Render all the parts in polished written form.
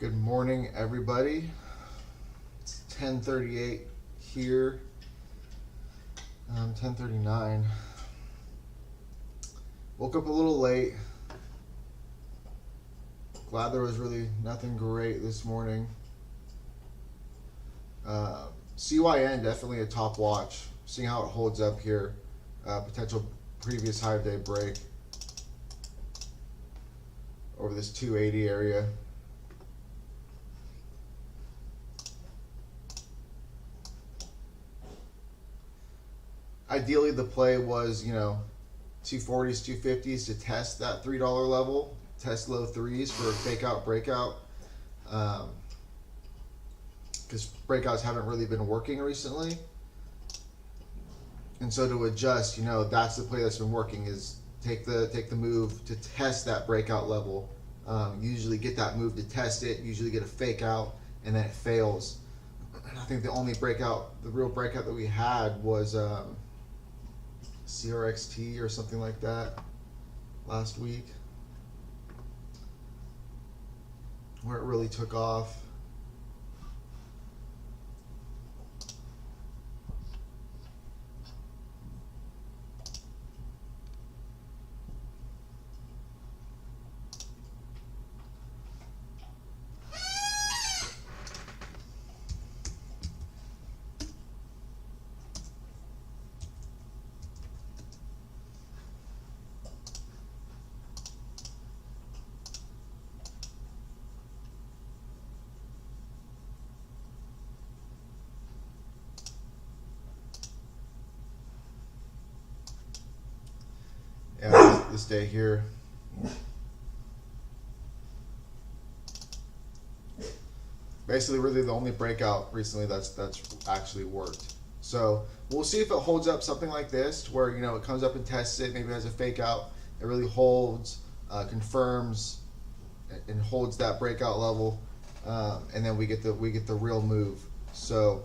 Good morning, everybody. It's 10:38 here. 10:39. Woke up a little late. Glad there was really nothing great this morning. CYN definitely a top watch. Seeing how it holds up here. Potential previous high day break over this 280 area. Ideally, the play was, 240s, 250s to test that $3 level, test low threes for a fake out breakout. Because breakouts haven't really been working recently. And so to adjust, that's the play that's been working, is take the move to test that breakout level. Usually get that move to test it, usually get a fake out, and then it fails. I think the only breakout, the real breakout that we had was CRXT or something like that last week, where it really took off. Yeah, this day here. Basically, really the only breakout recently that's actually worked. So we'll see if it holds up something like this, where it comes up and tests it, maybe has a fake out, it really holds, confirms, and holds that breakout level, and then we get the real move. So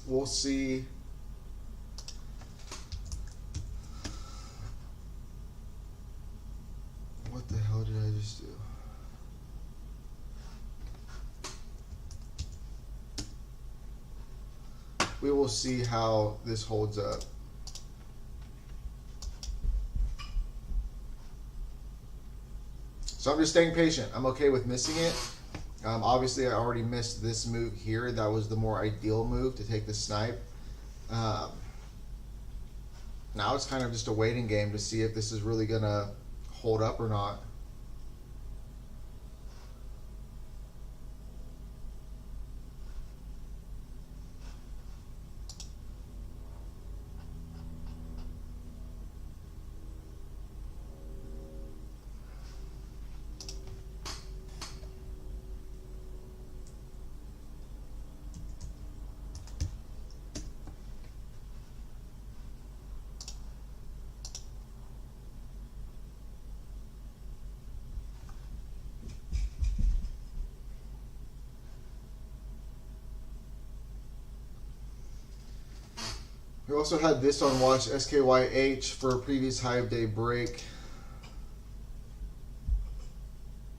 we'll see. What the hell did I just do? We will see how this holds up. So I'm just staying patient. I'm okay with missing it. Obviously, I already missed this move here. That was the more ideal move to take the snipe. Now it's kind of just a waiting game to see if this is really going to hold up or not. We also had this on watch, SKYH, for a previous high of day break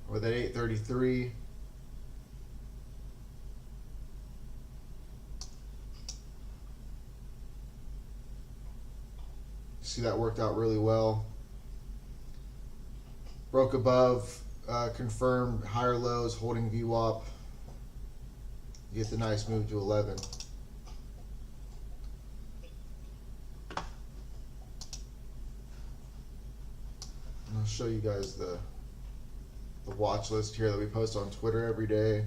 with that 833. See, that worked out really well. Broke above, confirmed higher lows, holding VWAP. You get the nice move to 11. I'll show you guys the watch list here that we post on Twitter every day.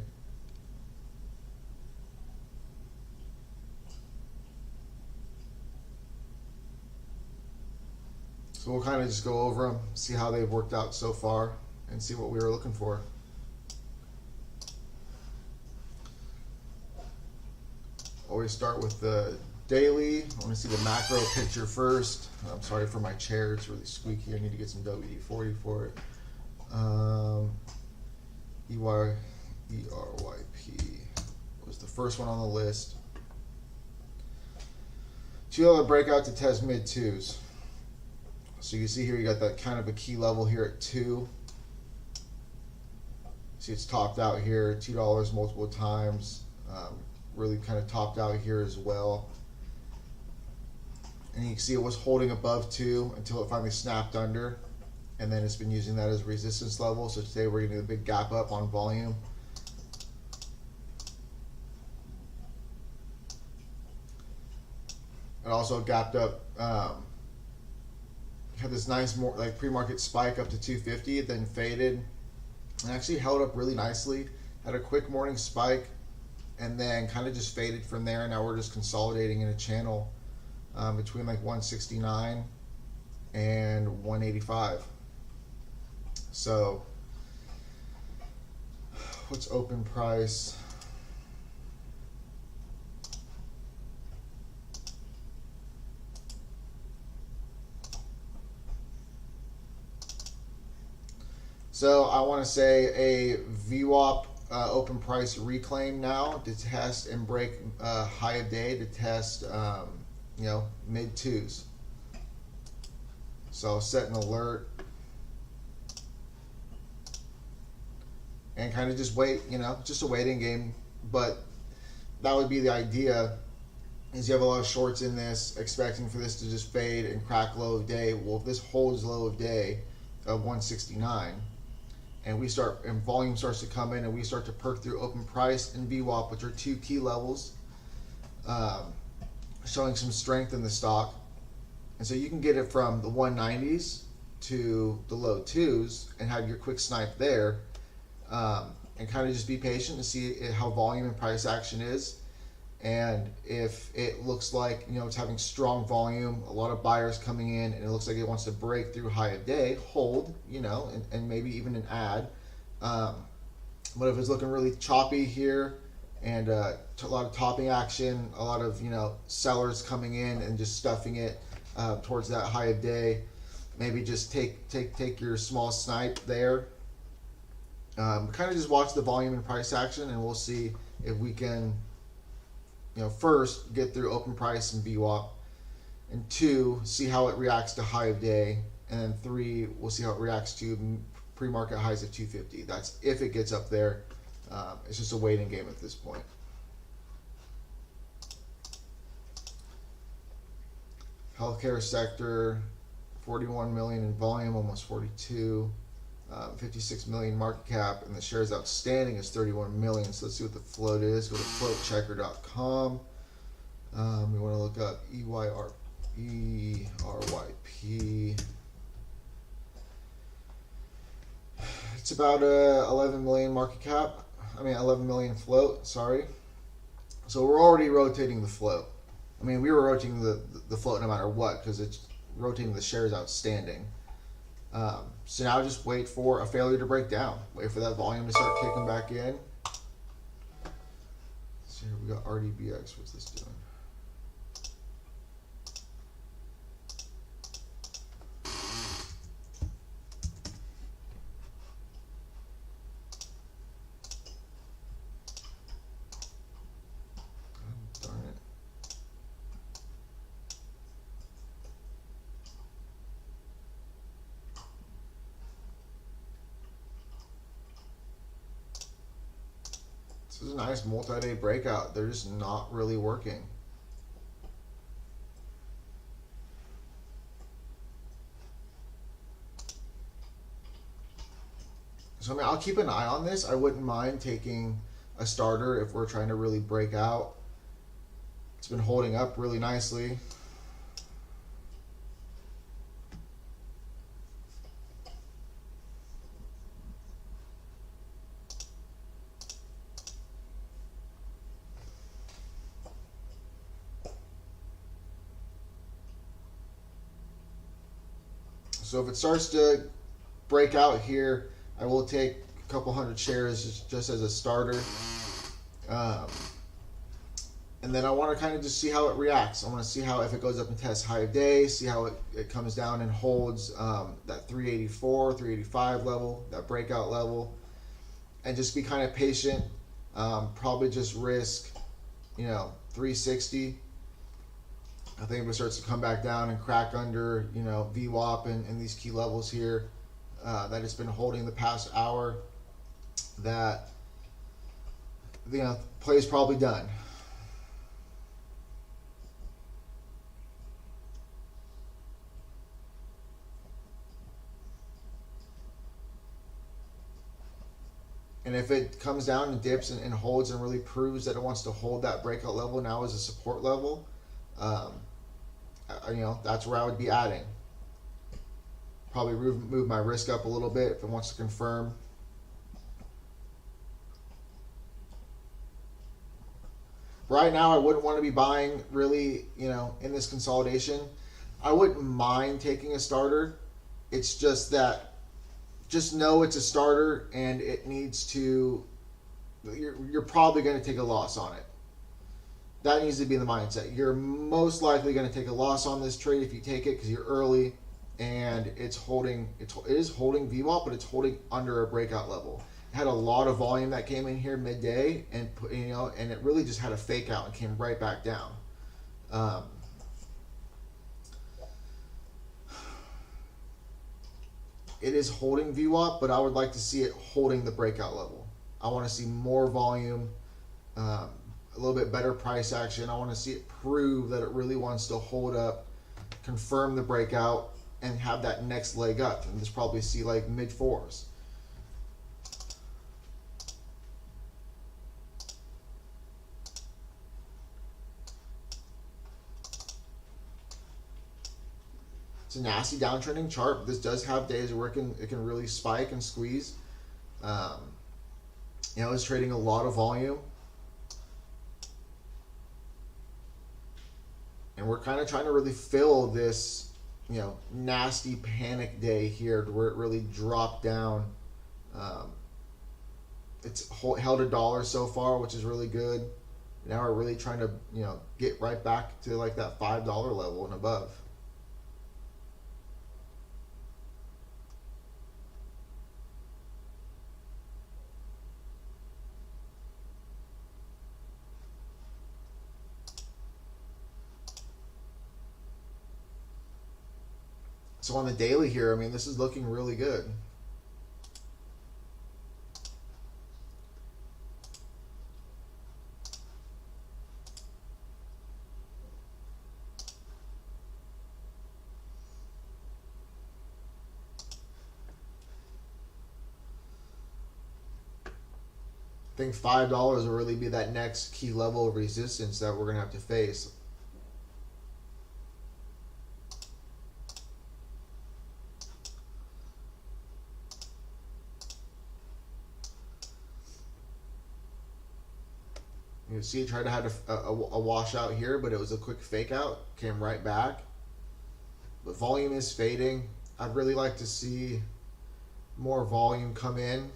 So we'll kind of just go over them, see how they've worked out so far, and see what we were looking for. Always start with the daily. I want to see the macro picture first. I'm sorry for my chair, it's really squeaky. I need to get some WD-40 for it. ERYP was the first one on the list. $2 breakout to test mid twos. So you see here you got that kind of a key level here at 2. See, it's topped out here, $2 multiple times. Really kind of topped out here as well. And you can see it was holding above 2 until it finally snapped under. And then it's been using that as a resistance level. So today we're getting a big gap up on volume. It also gapped up, had this nice more like pre-market spike up to 250, then faded, and actually held up really nicely. Had a quick morning spike, and then kind of just faded from there. Now we're just consolidating in a channel between like 169 and 185. So what's open price? So I want to say a VWAP open price reclaim now to test and break high of day to test mid 2s. So I'll set an alert and kind of just wait, just a waiting game. But that would be the idea, is you have a lot of shorts in this expecting for this to just fade and crack low of day. Well, if this holds low of day of 169 and volume starts to come in and we start to perk through open price and VWAP, which are 2 key levels, showing some strength in the stock. And so you can get it from the 190s to the low 2s and have your quick snipe there, and kind of just be patient to see how volume and price action is. And if it looks like it's having strong volume, a lot of buyers coming in, and it looks like it wants to break through high of day, hold, and maybe even an add. But if it's looking really choppy here and a lot of topping action, a lot of sellers coming in and just stuffing it towards that high of day, maybe just take your small snipe there. Kind of just watch the volume and price action, and we'll see if we can first get through open price and VWAP, and 2, see how it reacts to high of day, and then 3, we'll see how it reacts to pre-market highs of 250. That's if it gets up there. It's just a waiting game at this point. Healthcare sector, 41 million in volume, almost 42. 56 million market cap, and the shares outstanding is 31 million. So let's see what the float is. Go to floatchecker.com. We want to look up EYRYP. It's about 11 million market cap. 11 million float, sorry. So we're already rotating the float. We were rotating the float no matter what, because it's rotating the shares outstanding. So now just wait for a failure to break down. Wait for that volume to start kicking back in. So here we got RDBX. What's this doing? Oh, darn it. This is a nice multi-day breakout. They're just not really working. So I'll keep an eye on this. I wouldn't mind taking a starter if we're trying to really break out. It's been holding up really nicely. So if it starts to break out here, I will take a couple hundred shares just as a starter. And then I want to kind of just see how it reacts. I want to see how, if it goes up and tests high of day, see how it comes down and holds that 384, 385 level, that breakout level, and just be kind of patient. Probably just risk, 360. I think if it starts to come back down and crack under, VWAP and these key levels here that it's been holding the past hour, that, you know, play's probably done. And if it comes down and dips and holds and really proves that it wants to hold that breakout level now as a support level, you know, that's where I would be adding. Probably move my risk up a little bit if it wants to confirm. Right now, I wouldn't want to be buying really, you know, in this consolidation. I wouldn't mind taking a starter. It's just that, just know it's a starter and it needs to, you're probably going to take a loss on it. That needs to be the mindset. You're most likely going to take a loss on this trade if you take it because you're early and it's holding, it is holding VWAP, but it's holding under a breakout level. It had a lot of volume that came in here midday, and you know, and it really just had a fake out and came right back down. It is holding VWAP, but I would like to see it holding the breakout level. I want to see more volume, a little bit better price action. I want to see it prove that it really wants to hold up, confirm the breakout, and have that next leg up. And just probably see like mid fours. It's a nasty downtrending chart, but this does have days where it can really spike and squeeze. You know, it's trading a lot of volume. And we're kind of trying to really fill this, you know, nasty panic day here to where it really dropped down. It's held $1 so far, which is really good. Now we're really trying to, you know, get right back to like that $5 level and above. So on the daily here, I mean, this is looking really good. I think $5 will really be that next key level of resistance that we're going to have to face. You see, it tried to have a washout here, but it was a quick fake out. Came right back. The volume is fading. I'd really like to see more volume come in.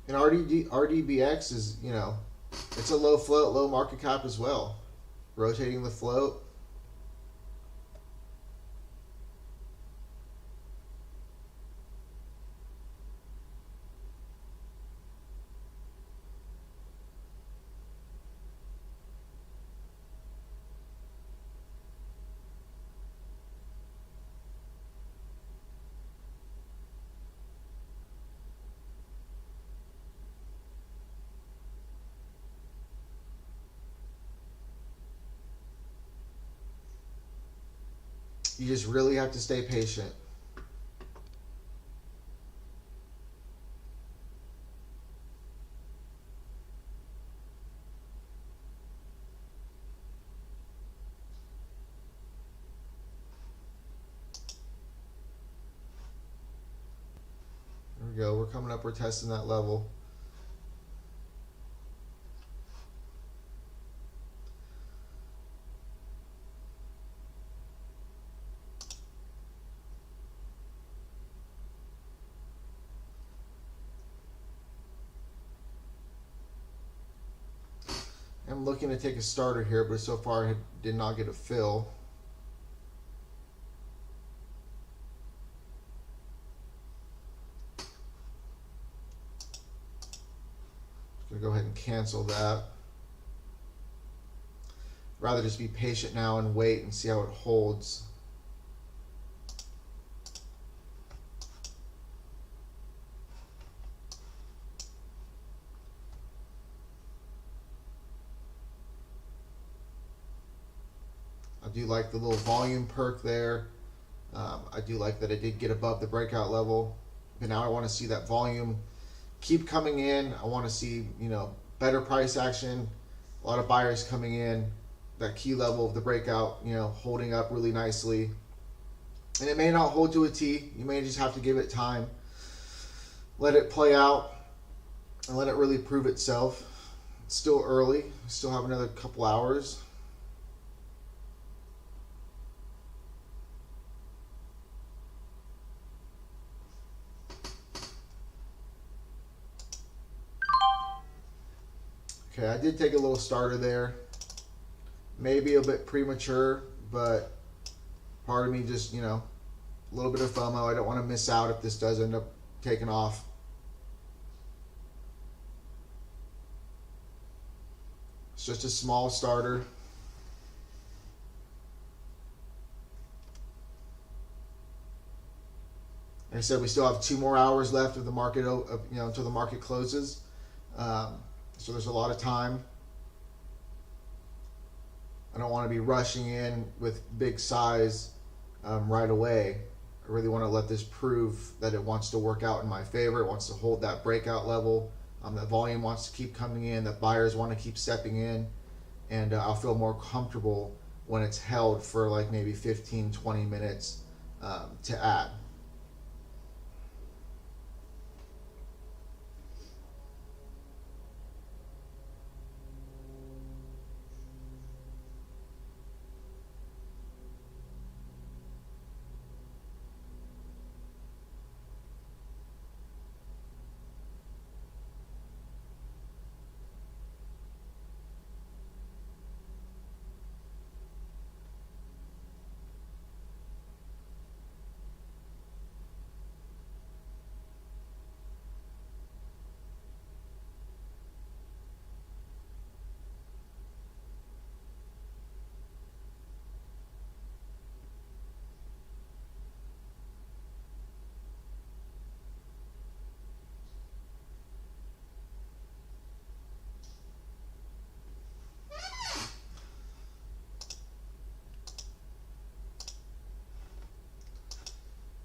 And RDBX is, you know, it's a low float, low market cap as well. Rotating the float. You just really have to stay patient. There we go. We're coming up. We're testing that level. I'm looking to take a starter here, but so far I did not get a fill. Gonna go ahead and cancel that. Rather just be patient now and wait and see how it holds. I do like the little volume perk there. I do like that I did get above the breakout level. But now I want to see that volume keep coming in. I want to see, you know, better price action. A lot of buyers coming in. That key level of the breakout, you know, holding up really nicely. And it may not hold to a T. You may just have to give it time. Let it play out and let it really prove itself. It's still early. Still have another couple hours. Okay, I did take a little starter there. Maybe a bit premature, but part of me just, you know, a little bit of FOMO. I don't want to miss out if this does end up taking off. It's just a small starter. Like I said, we still have 2 more hours left of the market, you know, until the market closes. So there's a lot of time. I don't want to be rushing in with big size right away. I really want to let this prove that it wants to work out in my favor. It wants to hold that breakout level. That volume wants to keep coming in. That buyers want to keep stepping in. And I'll feel more comfortable when it's held for like maybe 15, 20 minutes to add.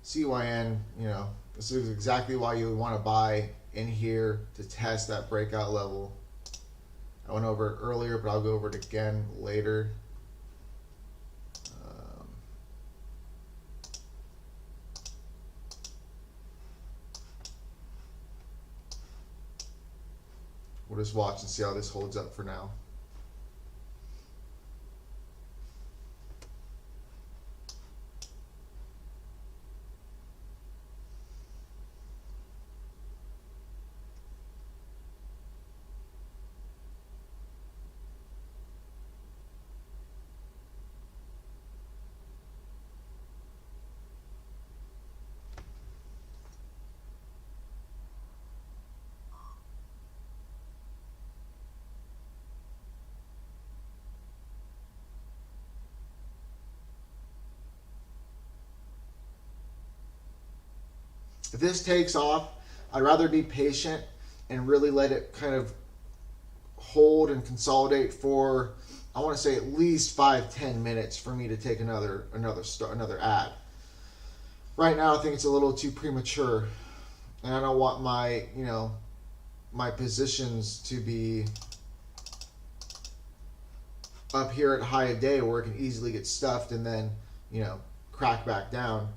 CYN, you know, this is exactly why you would want to buy in here to test that breakout level. I went over it earlier, but I'll go over it again later. We'll just watch and see how this holds up for now. If this takes off, I'd rather be patient and really let it kind of hold and consolidate for, I want to say, at least 5-10 minutes for me to take another ad. Right now, I think it's a little too premature, and I don't want my, you know, my positions to be up here at high of day where it can easily get stuffed and then, you know, crack back down.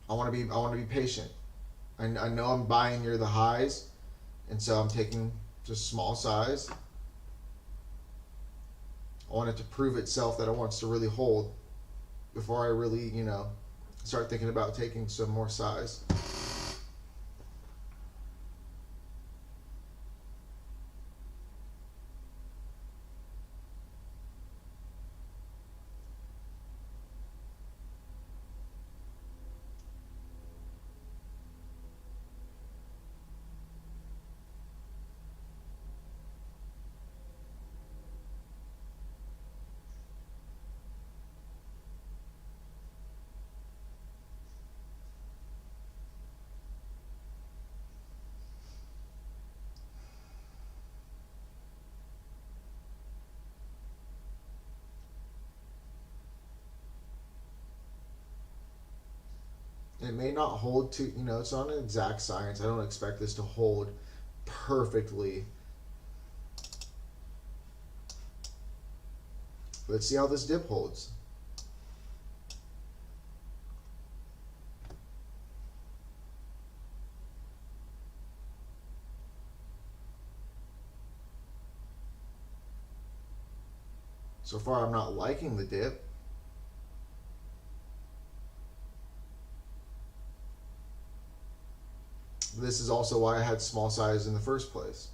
I want to be patient. I know I'm buying near the highs, and so I'm taking just small size. I want it to prove itself that it wants to really hold before I really, you know, start thinking about taking some more size. It may not hold to, you know, it's not an exact science. I don't expect this to hold perfectly. Let's see how this dip holds. So far, I'm not liking the dip. This is also why I had small size in the first place.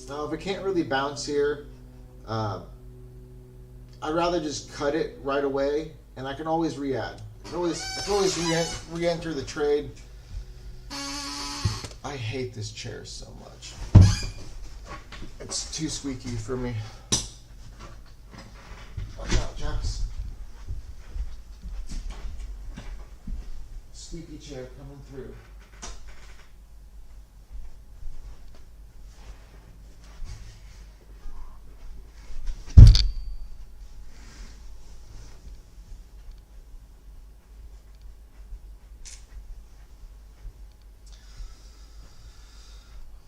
Now, if it can't really bounce here, I'd rather just cut it right away, and I can always re-add. I can always re-enter the trade. I hate this chair so much. It's too squeaky for me. Watch out, chaps. Squeaky chair coming through.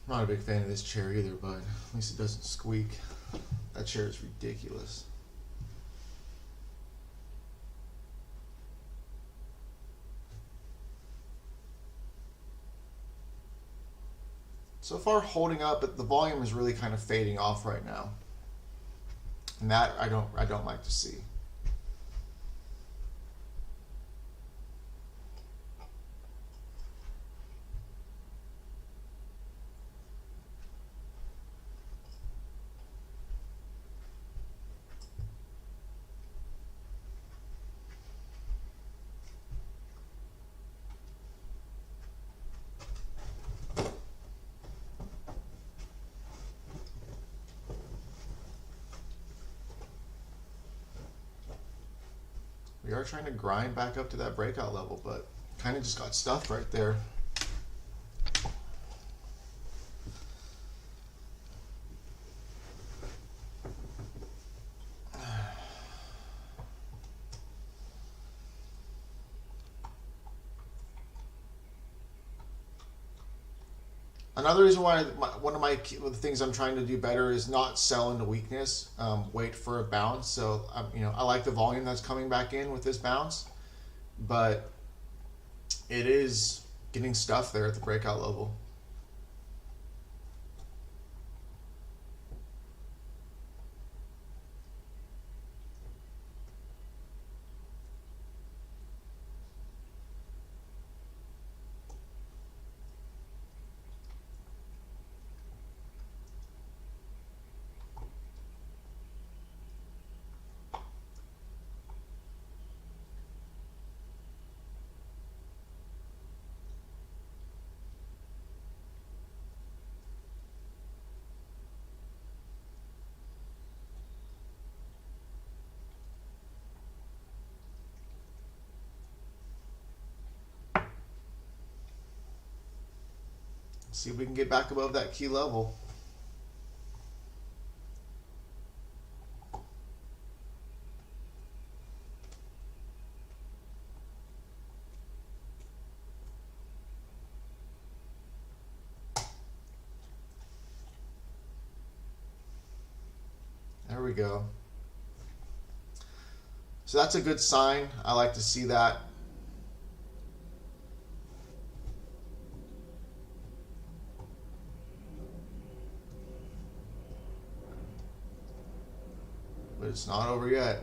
I'm not a big fan of this chair either, but at least it doesn't squeak. That chair is ridiculous. So far holding up, but the volume is really kind of fading off right now. And that I don't like to see. We are trying to grind back up to that breakout level, but kind of just got stuffed right there. Another reason why one of the things I'm trying to do better is not sell into weakness, wait for a bounce. So I like the volume that's coming back in with this bounce, but it is getting stuffed there at the breakout level. See if we can get back above that key level. There we go. So that's a good sign. I like to see that. But it's not over yet.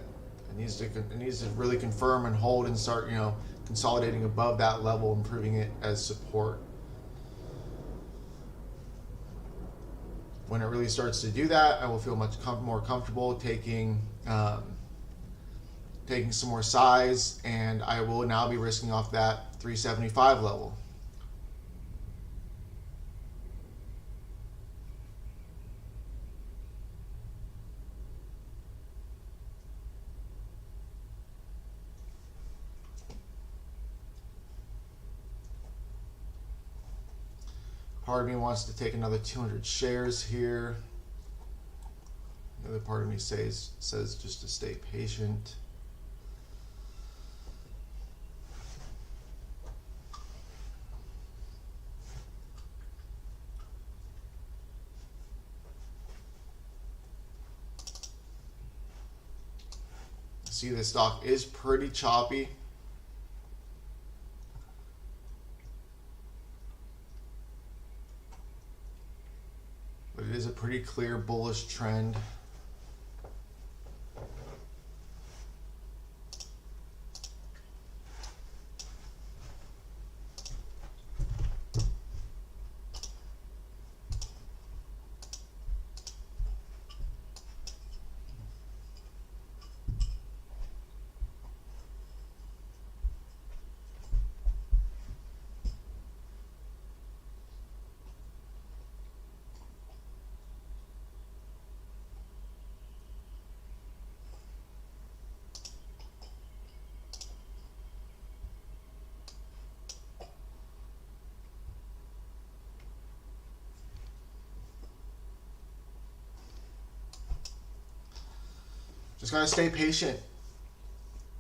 It needs to really confirm and hold and start, consolidating above that level, improving it as support. When it really starts to do that, I will feel much more comfortable taking some more size, and I will now be risking off that 375 level. Part of me wants to take another 200 shares here. The other part of me says just to stay patient. See, the stock is pretty choppy. But it is a pretty clear bullish trend. Just gotta stay patient.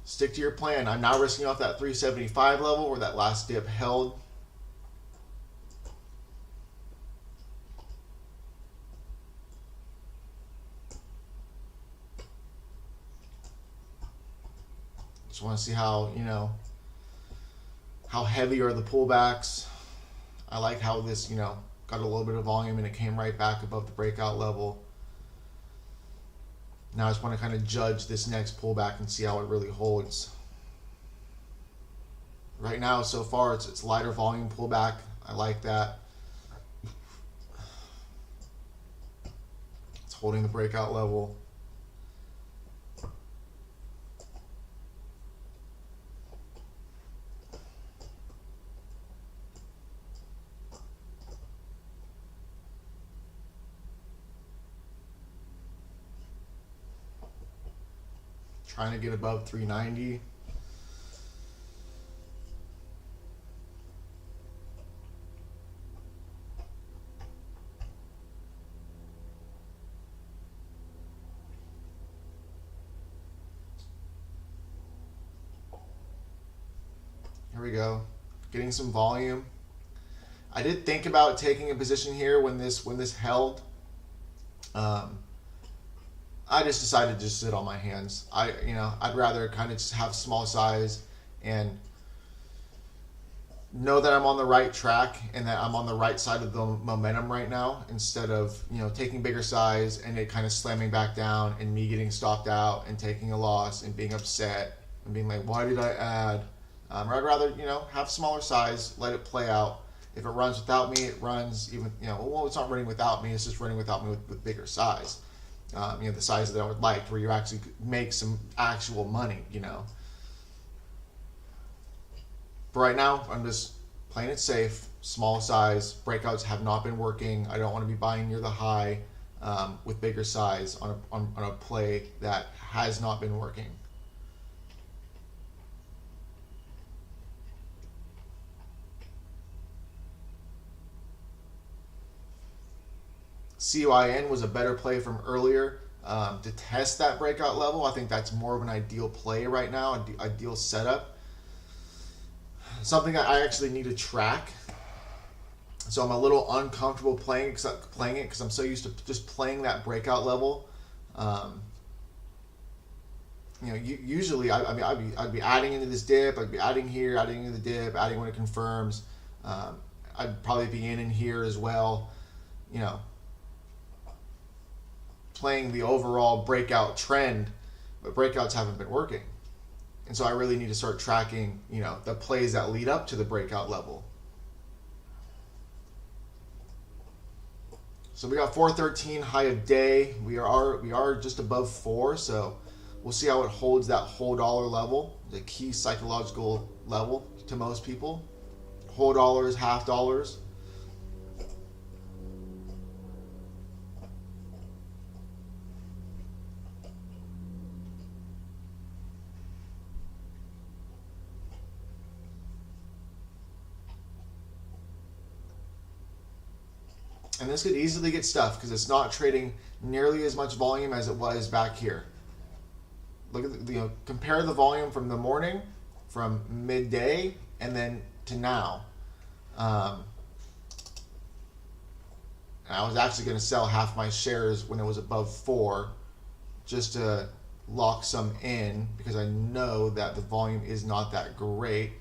Stick to your plan. I'm now risking off that 375 level where that last dip held. Just want to see how, how heavy are the pullbacks. I like how this, got a little bit of volume and it came right back above the breakout level. Now I just want to kind of judge this next pullback and see how it really holds. Right now, so far, it's lighter volume pullback. I like that. It's holding the breakout level. Trying to get above 390. Here we go. Getting some volume. I did think about taking a position here when this held. I just decided to just sit on my hands. I'd rather kind of just have small size and know that I'm on the right track and that I'm on the right side of the momentum right now, instead of, taking bigger size and it kind of slamming back down and me getting stopped out and taking a loss and being upset and being like, why did I add? I'd rather, have smaller size, let it play out. If it runs without me, it runs even, it's not running without me, it's just running without me with bigger size. The size that I would like, where you actually make some actual money, But right now, I'm just playing it safe, small size. Breakouts have not been working. I don't want to be buying near the high with bigger size on a play that has not been working. CYN was a better play from earlier to test that breakout level. I think that's more of an ideal play right now, an ideal setup. Something that I actually need to track. So I'm a little uncomfortable playing it because I'm so used to just playing that breakout level. Usually I'd be adding into this dip. I'd be adding here, adding into the dip, adding when it confirms. I'd probably be in here as well. Playing the overall breakout trend, but breakouts haven't been working. And so I really need to start tracking, the plays that lead up to the breakout level. So we got 413 high of day. We are just above 4, so we'll see how it holds that whole dollar level, the key psychological level to most people. Whole dollars, half dollars. And this could easily get stuffed because it's not trading nearly as much volume as it was back here. Look at compare the volume from the morning, from midday, and then to now. And I was actually going to sell half my shares when it was above 4, just to lock some in because I know that the volume is not that great.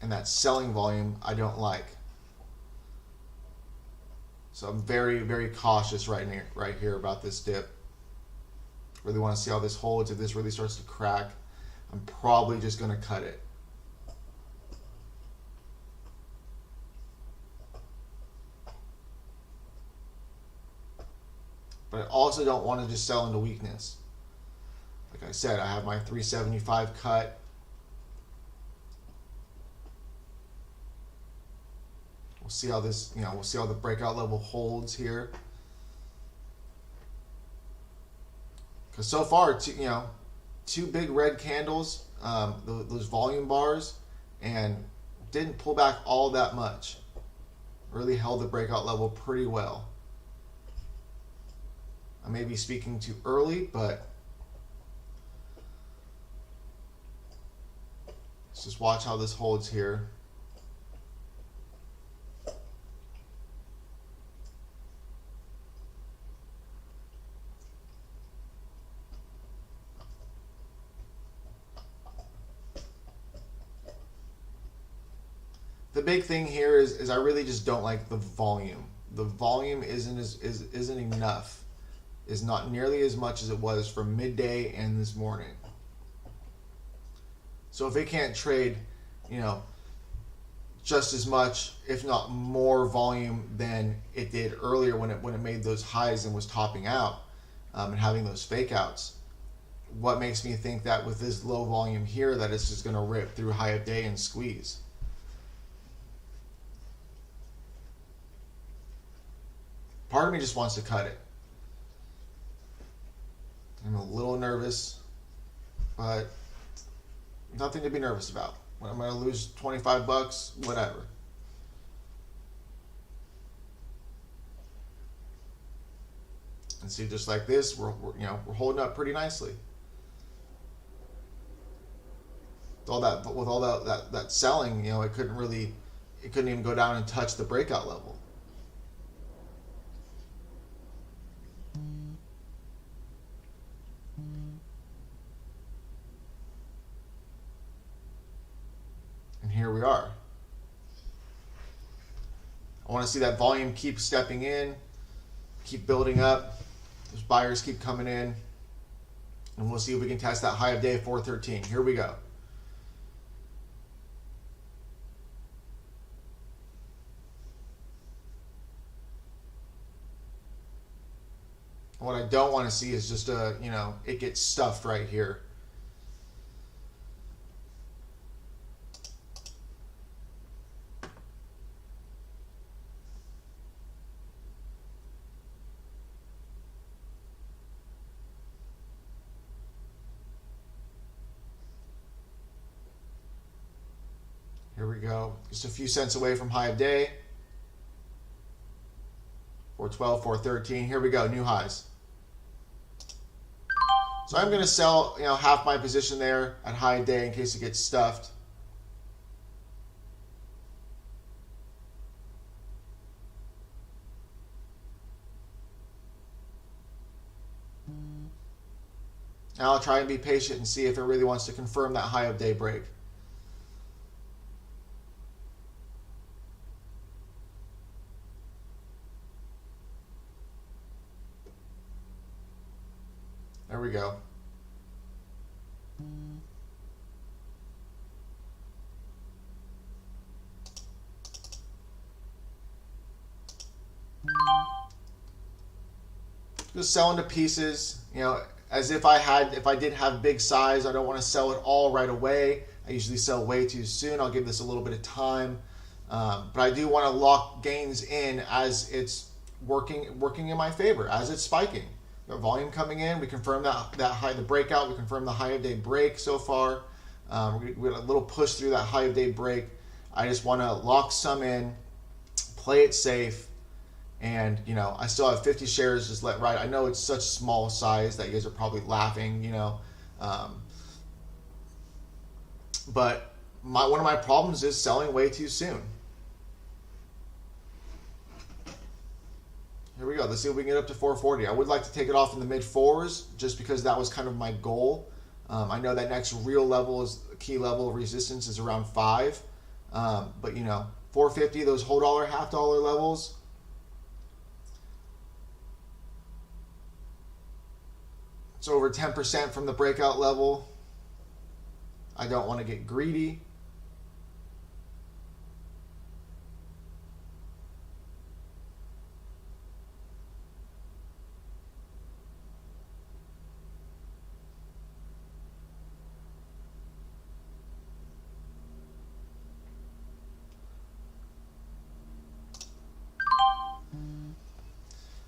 And that selling volume I don't like. So I'm very, very cautious right here about this dip. Really want to see how this holds. If this really starts to crack, I'm probably just going to cut it. But I also don't want to just sell into weakness. Like I said, I have my 375 cut. We'll see how this, we'll see how the breakout level holds here. Because so far, two big red candles, those volume bars, and didn't pull back all that much. Really held the breakout level pretty well. I may be speaking too early, but let's just watch how this holds here. The big thing here is I really just don't like the volume. The volume isn't enough. Is not nearly as much as it was from midday and this morning. So if it can't trade, just as much, if not more volume than it did earlier when it made those highs and was topping out and having those fake outs, what makes me think that with this low volume here that it's just going to rip through high of day and squeeze? Part of me just wants to cut it. I'm a little nervous, but nothing to be nervous about. When I'm going to lose 25 bucks, whatever. And see, just like this, we're holding up pretty nicely. With all that selling, it couldn't even go down and touch the breakout level. And here we are. I want to see that volume keep stepping in, keep building up. Those buyers keep coming in. And we'll see if we can test that high of day of 413. Here we go. What I don't want to see is just it gets stuffed right here. Here we go. Just a few cents away from high of day. 412, 413. Here we go. New highs. So I'm going to sell, half my position there at high of day in case it gets stuffed. Now I'll try and be patient and see if it really wants to confirm that high of day break. There we go. Just selling to pieces, as if I did have big size. I don't want to sell it all right away. I usually sell way too soon. I'll give this a little bit of time, but I do want to lock gains in as it's working in my favor, as it's spiking. The volume coming in, we confirm that high, the breakout. We confirm the high of day break so far. We had a little push through that high of day break. I just want to lock some in, play it safe. And, I still have 50 shares just let ride. I know it's such small size that you guys are probably laughing, but one of my problems is selling way too soon. Here we go. Let's see if we can get up to 440. I would like to take it off in the mid fours just because that was kind of my goal. I know that next real level is key level of resistance is around 5. But 450, those whole dollar, half dollar levels. It's over 10% from the breakout level. I don't want to get greedy.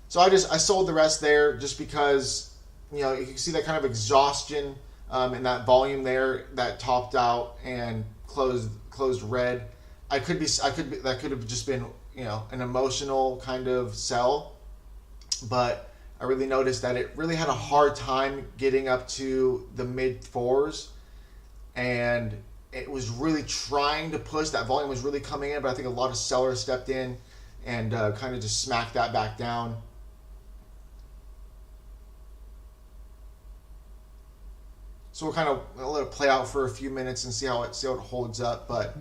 So I sold the rest there just because you can see that kind of exhaustion in that volume there that topped out and closed red. That could have just been an emotional kind of sell, but I really noticed that it really had a hard time getting up to the mid fours, and it was really trying to push. That volume was really coming in, but I think a lot of sellers stepped in and kind of just smacked that back down. So we'll kind of let it play out for a few minutes and see how it holds up. But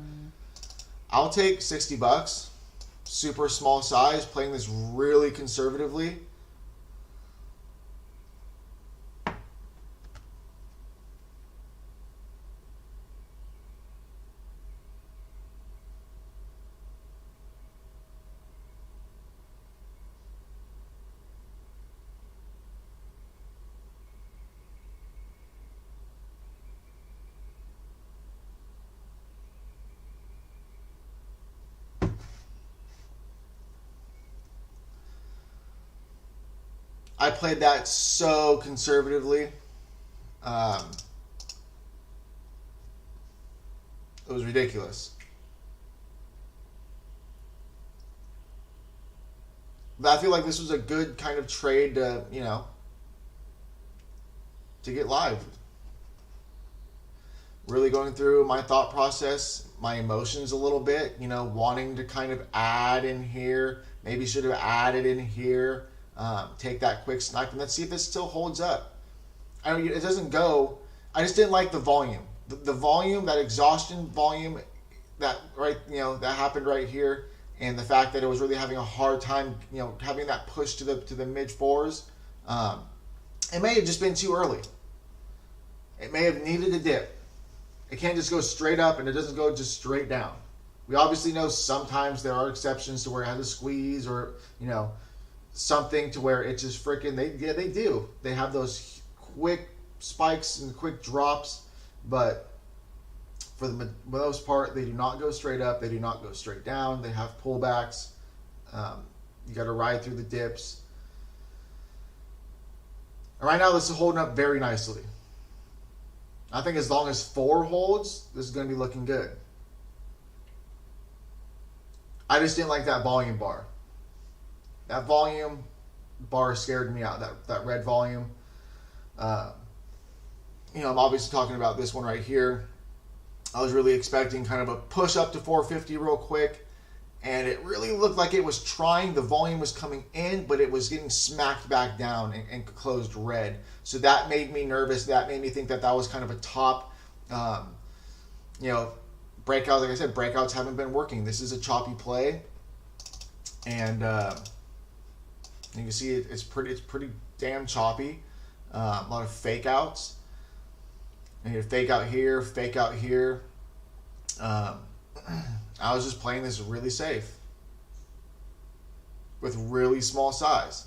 I'll take $60. Super small size, playing this really conservatively. I played that so conservatively. It was ridiculous. But I feel like this was a good kind of trade to, to get live. Really going through my thought process, my emotions a little bit, wanting to kind of add in here. Maybe should have added in here. Take that quick snipe and let's see if it still holds up. I mean, it doesn't go. I just didn't like the volume. The volume, that exhaustion volume, that happened right here, and the fact that it was really having a hard time, having that push to the mid fours. It may have just been too early. It may have needed a dip. It can't just go straight up, and it doesn't go just straight down. We obviously know sometimes there are exceptions to where it has a squeeze or something to where it just freaking they do. They have those quick spikes and quick drops, but for the most part, they do not go straight up. They do not go straight down. They have pullbacks. You got to ride through the dips. And right now, this is holding up very nicely. I think as long as 4 holds, this is going to be looking good. I just didn't like that volume bar. That volume bar scared me out. That red volume. I'm obviously talking about this one right here. I was really expecting kind of a push up to 450 real quick, and it really looked like it was trying. The volume was coming in, but it was getting smacked back down and closed red. So that made me nervous. That made me think that was kind of a top, breakout. Like I said, breakouts haven't been working. This is a choppy play, and you can see it's pretty damn choppy. A lot of fake outs. And you fake out here, fake out here. I was just playing this really safe with really small size.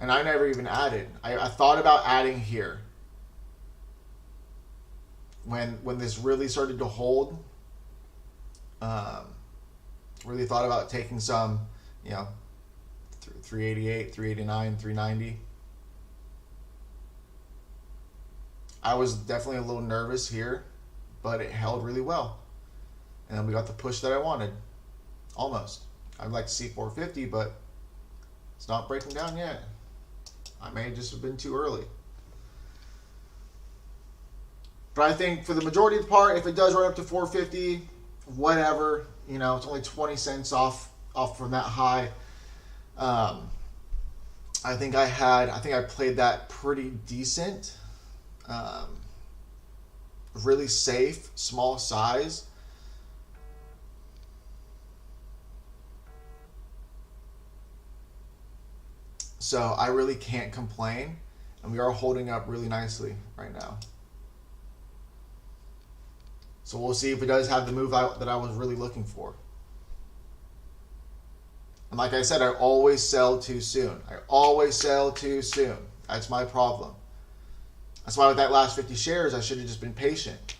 And I never even added. I thought about adding here. When this really started to hold, really thought about taking some, 388, 389, 390. I was definitely a little nervous here, but it held really well. And then we got the push that I wanted. Almost. I'd like to see 450, but it's not breaking down yet. I may just have been too early. But I think for the majority of the part, if it does run up to 450, whatever, it's only 20 cents off from that high. I think I played that pretty decent. Really safe, small size. So I really can't complain, and we are holding up really nicely right now. So we'll see if it does have the move that I was really looking for. And like I said, I always sell too soon. That's my problem. That's why with that last 50 shares, I should have just been patient.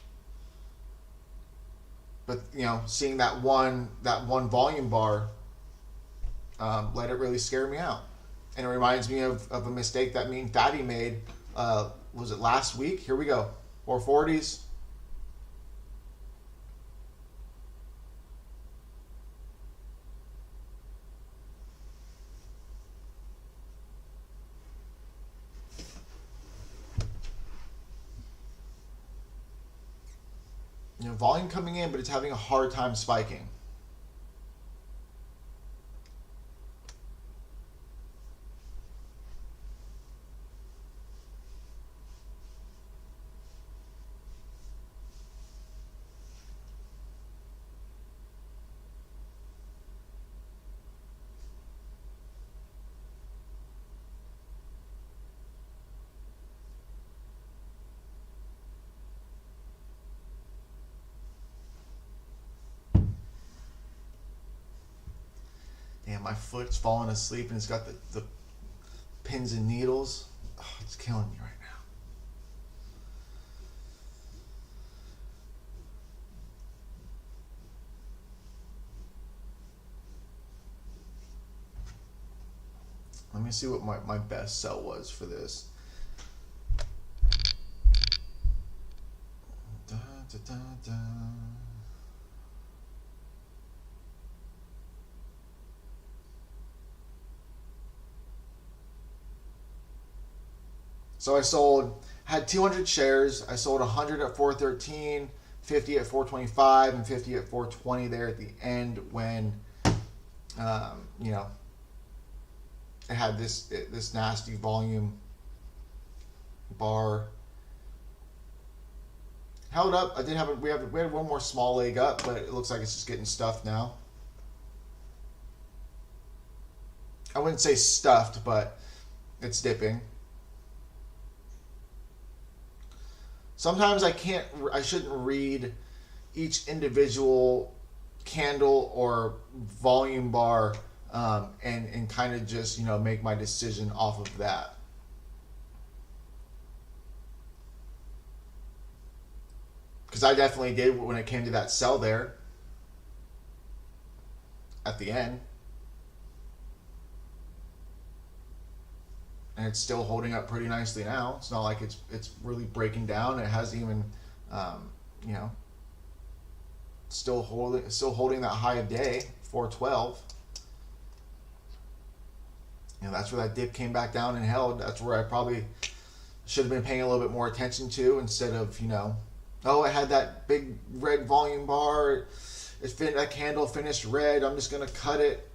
But seeing that one volume bar, let it really scare me out. And it reminds me of a mistake that me and Thaddy made. Was it last week? Here we go. 440s. Volume coming in, but it's having a hard time spiking. Damn, my foot's falling asleep and it's got the pins and needles. Oh, it's killing me right now. Let me see what my best sell was for this. Da, da, da, da. So I had 200 shares. I sold 100 at 413, 50 at 425, and 50 at 420 there at the end when, it had this nasty volume bar. Held up. We had one more small leg up, but it looks like it's just getting stuffed now. I wouldn't say stuffed, but it's dipping. Sometimes I shouldn't read each individual candle or volume bar and kind of just, make my decision off of that. Because I definitely did when it came to that sell there at the end. And it's still holding up pretty nicely now. It's not like it's really breaking down. It hasn't even, still holding that high of day, 412. You know, that's where that dip came back down and held. That's where I probably should have been paying a little bit more attention to, instead of, you know, oh, I had that big red volume bar, that candle finished red, I'm just going to cut it.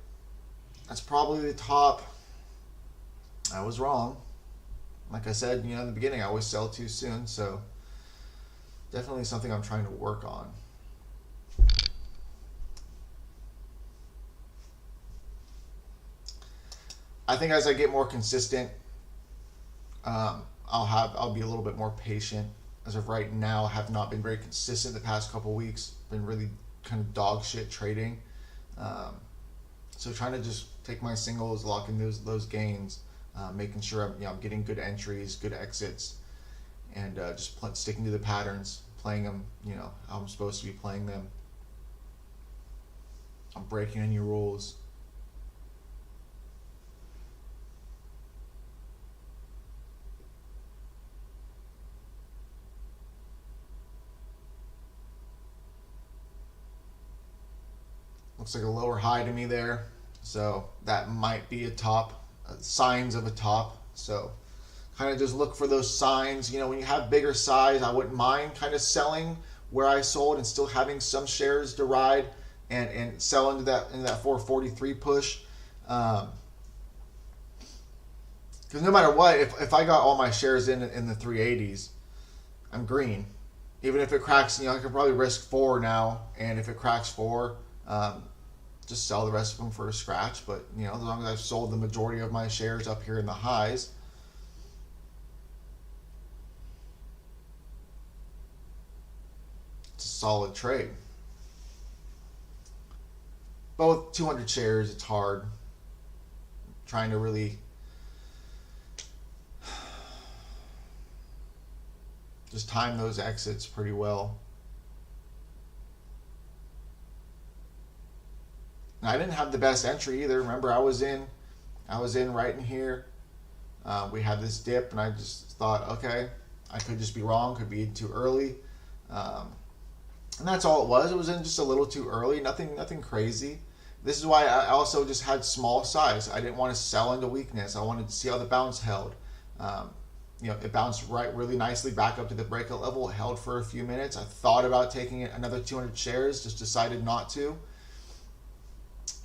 That's probably the top. I was wrong. Like I said, you know, in the beginning, I always sell too soon, so definitely something I'm trying to work on. I think as I get more consistent, I'll be a little bit more patient. As of right now, I have not been very consistent the past couple weeks. Been really kind of dog shit trading. So trying to just take my singles, lock in those gains, making sure I'm getting good entries, good exits, and just sticking to the patterns, playing them, you know, how I'm supposed to be playing them. I'm breaking any rules. Looks like a lower high to me there, so that might be a top, signs of a top. So kind of just look for those signs. You know, when you have bigger size, I wouldn't mind kind of selling where I sold and still having some shares to ride and sell into that 443 push. Because no matter what, if I got all my shares in the 380s, I'm green. Even if it cracks, you know, I could probably risk 4 now, and if it cracks 4, just sell the rest of them for a scratch. But, you know, as long as I've sold the majority of my shares up here in the highs, it's a solid trade. But with 200 shares, it's hard. Trying to really just time those exits pretty well. And I didn't have the best entry either. Remember, I was in right in here. We had this dip, and I just thought, okay, I could just be wrong, could be too early. And that's all it was. It was in just a little too early, nothing crazy. This is why I also just had small size. I didn't want to sell into weakness. I wanted to see how the bounce held. You know, it bounced really nicely back up to the breakout level. It held for a few minutes. I thought about taking it another 200 shares, just decided not to.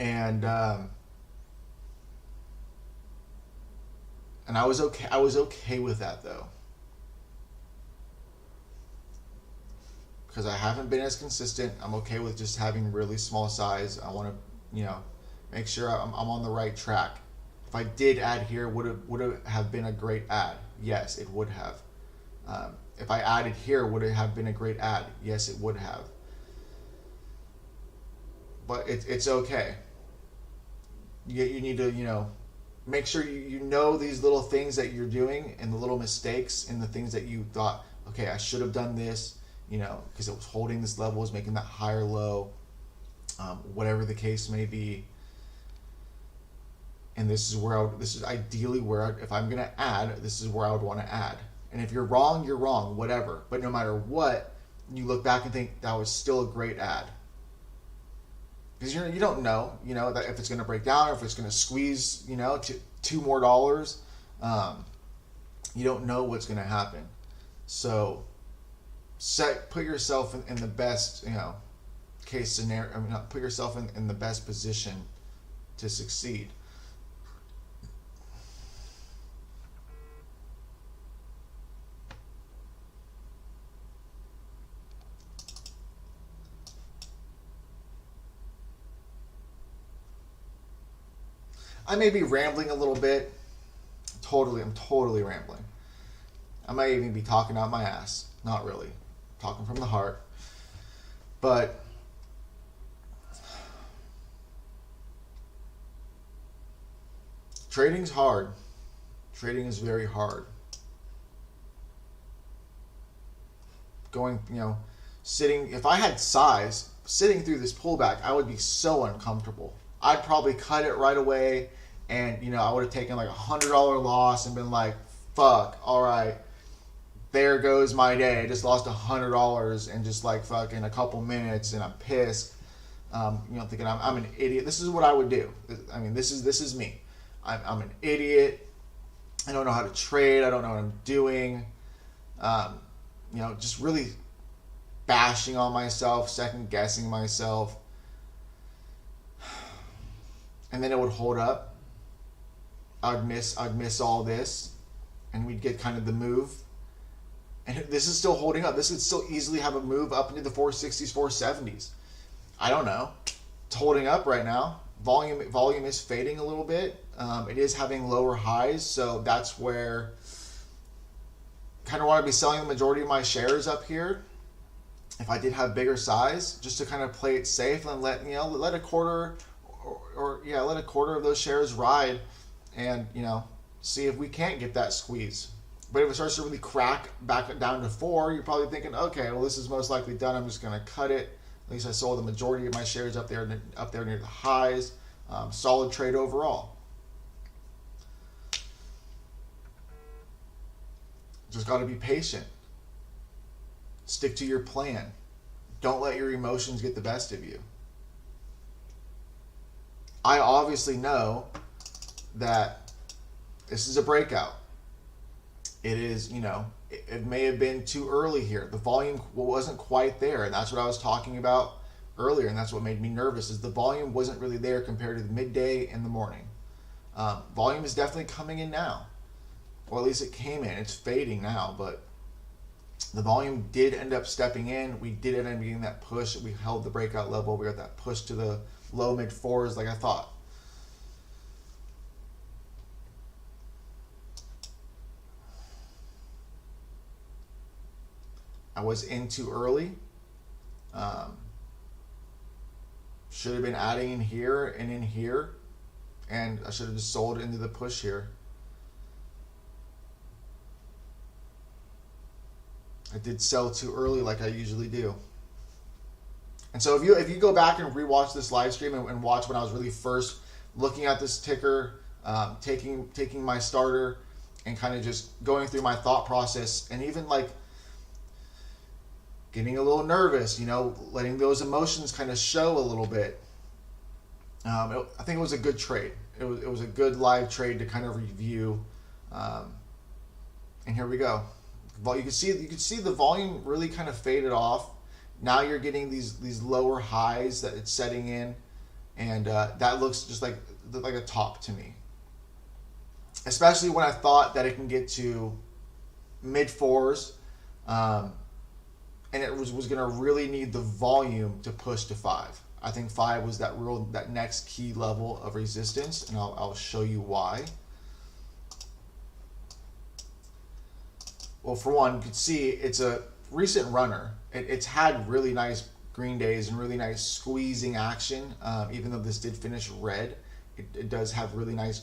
And I was okay. I was okay with that though, because I haven't been as consistent. I'm okay with just having really small size. I want to, you know, make sure I'm on the right track. If I did add here, would it have been a great add? Yes, it would have. If I added here, would it have been a great add? Yes, it would have. But it's okay. You need to, you know, make sure you know these little things that you're doing, and the little mistakes, and the things that you thought, okay, I should have done this, you know, because it was holding this level, was making that higher low, whatever the case may be. And this is ideally where if I'm gonna add, this is where I would want to add. And if you're wrong, whatever. But no matter what, you look back and think that was still a great add. Because you don't know, you know, that if it's going to break down or if it's going to squeeze, you know, to $2 more. You don't know what's going to happen. So put yourself in the best, you know, case scenario. I mean, put yourself in the best position to succeed. I may be rambling a little bit. I'm totally rambling. I might even be talking out my ass. Not really. Talking from the heart. But trading's hard. Trading is very hard. Going, you know, if I had size, sitting through this pullback, I would be so uncomfortable. I'd probably cut it right away, and, you know, I would have taken like $100 loss and been like, fuck, all right. there goes my day. I just lost $100 in just like fucking a couple minutes, and I'm pissed. Thinking I'm an idiot. This is what I would do. I mean, this is me. I'm an idiot. I don't know how to trade. I don't know what I'm doing. Just really bashing on myself, second guessing myself. And then it would hold up. I'd miss all this, and we'd get kind of the move. And this is still holding up. This could still easily have a move up into the 460s, 470s. I don't know. It's holding up right now. Volume is fading a little bit. It is having lower highs, so that's where kind of want to be selling the majority of my shares up here. If I did have bigger size, just to kind of play it safe and let a quarter let a quarter of those shares ride, and see if we can't get that squeeze. But if it starts to really crack back down to 4, you're probably thinking, okay, well, this is most likely done. I'm just going to cut it. At least I sold the majority of my shares up there near the highs. Solid trade overall. Just got to be patient. Stick to your plan. Don't let your emotions get the best of you. I obviously know that this is a breakout. It is, it may have been too early here. The volume wasn't quite there, and that's what I was talking about earlier, and that's what made me nervous, is the volume wasn't really there compared to the midday and the morning. Volume is definitely coming in now, or at least it came in. It's fading now, but the volume did end up stepping in. We did end up getting that push. We held the breakout level. We got that push to the low mid 4s like I thought. I was in too early. Should have been adding in here and in here, and I should have just sold into the push here. I did sell too early like I usually do. And so if you go back and rewatch this live stream and watch when I was really first looking at this ticker, taking my starter and kind of just going through my thought process, and even like getting a little nervous, letting those emotions kind of show a little bit. I think it was a good trade. It was a good live trade to kind of review. And here we go. You could see the volume really kind of faded off. Now you're getting these lower highs that it's setting in, and that looks just like a top to me. Especially when I thought that it can get to mid 4s. And it was going to really need the volume to push to 5. I think 5 was that next key level of resistance, and I'll show you why. Well, for one, you can see it's a recent runner. It's had really nice green days and really nice squeezing action. Even though this did finish red, it does have really nice,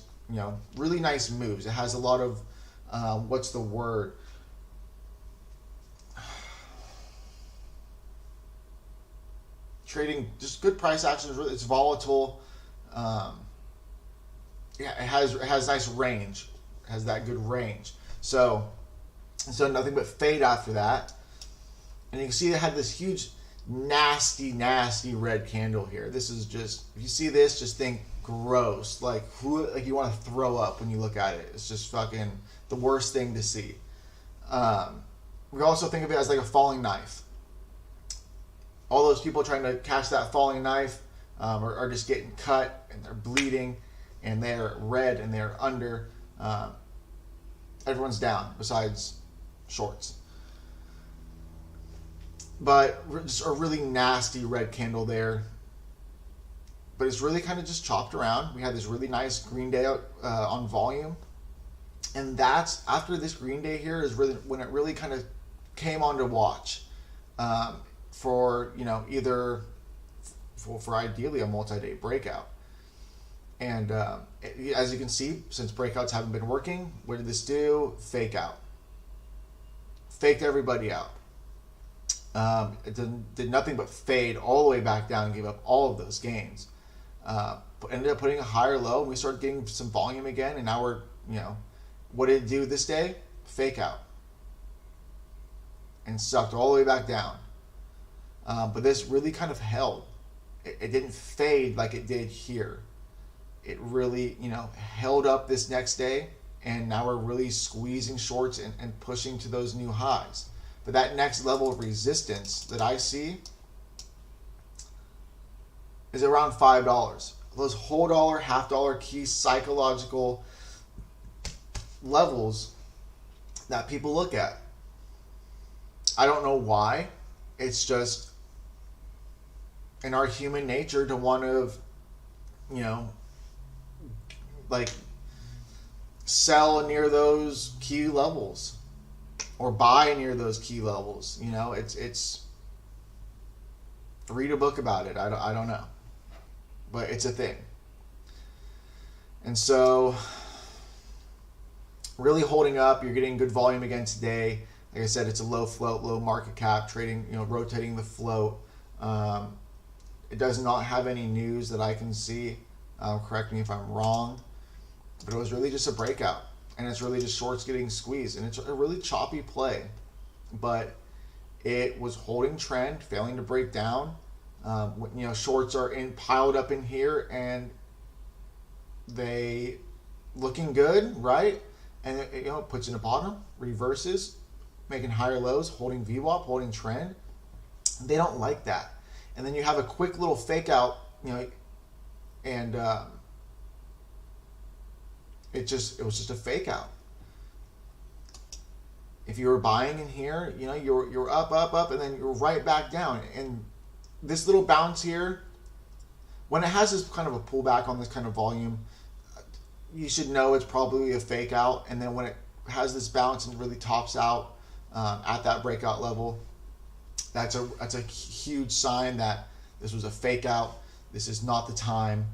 really nice moves. It has a lot of, what's the word? Trading, just good price action. It's volatile. It has nice range. It has that good range. So nothing but fade after that. And you can see it had this huge, nasty red candle here. This is just, if you see this, just think gross. Like you want to throw up when you look at it. It's just fucking the worst thing to see. We also think of it as like a falling knife. All those people trying to catch that falling knife are just getting cut, and they're bleeding, and they're red, and they're under. Everyone's down besides shorts. But just a really nasty red candle there. But it's really kind of just chopped around. We had this really nice green day out on volume. And that's, after this green day here, is really when it really kind of came on to watch. For either for ideally a multi-day breakout. And as you can see, since breakouts haven't been working, what did this do? Fake out. Faked everybody out. It did nothing but fade all the way back down and gave up all of those gains. Ended up putting a higher low, and we started getting some volume again, and now we're, what did it do this day? Fake out. and sucked all the way back down. But this really kind of held. It didn't fade like it did here. It really, held up this next day, and now we're really squeezing shorts and pushing to those new highs. But that next level of resistance that I see is around $5. Those whole dollar, half dollar key psychological levels that people look at. I don't know why. It's just in our human nature to want to, like sell near those key levels or buy near those key levels. It's read a book about it. I don't know, but it's a thing. And so really holding up. You're getting good volume again today. Like I said, it's a low float, low market cap trading, rotating the float. It does not have any news that I can see. Correct me if I'm wrong, but it was really just a breakout, and it's really just shorts getting squeezed, and it's a really choppy play, but it was holding trend, failing to break down. Shorts are piled up in here, and they looking good, right? And it puts in a bottom, reverses, making higher lows, holding VWAP, holding trend. They don't like that. And then you have a quick little fake out, and it was just a fake out. If you were buying in here, you're up, and then you're right back down. And this little bounce here, when it has this kind of a pullback on this kind of volume, you should know it's probably a fake out. And then when it has this bounce and really tops out at that breakout level, that's a huge sign that this was a fake out. This is not the time.